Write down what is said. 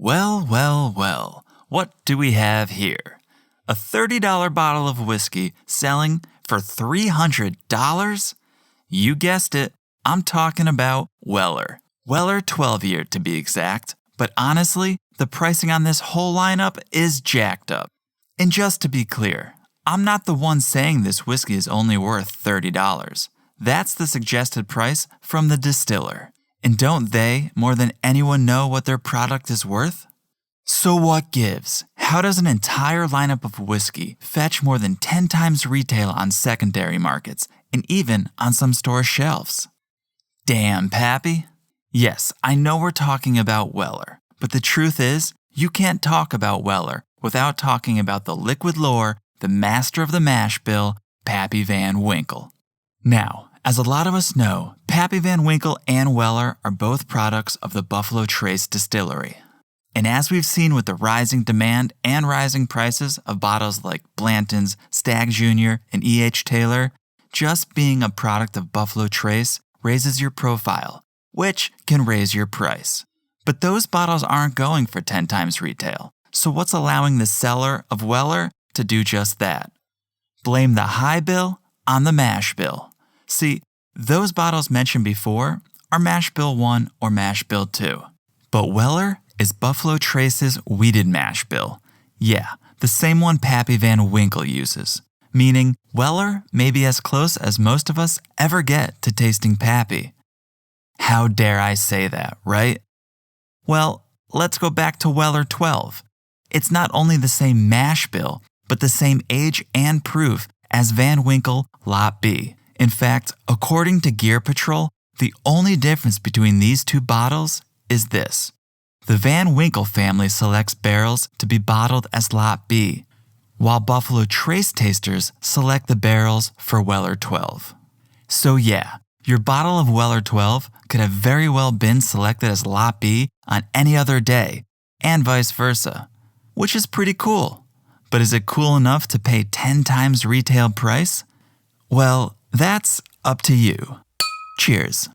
Well, what do we have here? A $30 bottle of whiskey selling for $300? You guessed it, I'm talking about Weller. Weller 12-year to be exact, but honestly, the pricing on this whole lineup is jacked up. And just to be clear, I'm not the one saying this whiskey is only worth $30. That's the suggested price from the distiller. And don't they, more than anyone, know what their product is worth? So what gives? How does an entire lineup of whiskey fetch more than 10 times retail on secondary markets and even on some store shelves? Damn, Pappy. Yes, I know we're talking about Weller, but the truth is, you can't talk about Weller without talking about the liquid lore, the master of the mash bill, Pappy Van Winkle. Now, as a lot of us know, Pappy Van Winkle and Weller are both products of the Buffalo Trace Distillery. And as we've seen with the rising demand and rising prices of bottles like Blanton's, Stagg Jr., and E.H. Taylor, just being a product of Buffalo Trace raises your profile, which can raise your price. But those bottles aren't going for 10 times retail, so what's allowing the seller of Weller to do just that? Blame the high bill on the mash bill. See, those bottles mentioned before are Mash Bill 1 or Mash Bill 2. But Weller is Buffalo Trace's weeded mash bill. Yeah, the same one Pappy Van Winkle uses. Meaning, Weller may be as close as most of us ever get to tasting Pappy. How dare I say that, right? Well, let's go back to Weller 12. It's not only the same mash bill, but the same age and proof as Van Winkle Lot B. In fact, according to Gear Patrol, the only difference between these two bottles is this. The Van Winkle family selects barrels to be bottled as Lot B, while Buffalo Trace tasters select the barrels for Weller 12. So yeah, your bottle of Weller 12 could have very well been selected as Lot B on any other day, and vice versa, which is pretty cool. But is it cool enough to pay 10 times retail price? Well, that's up to you. Cheers.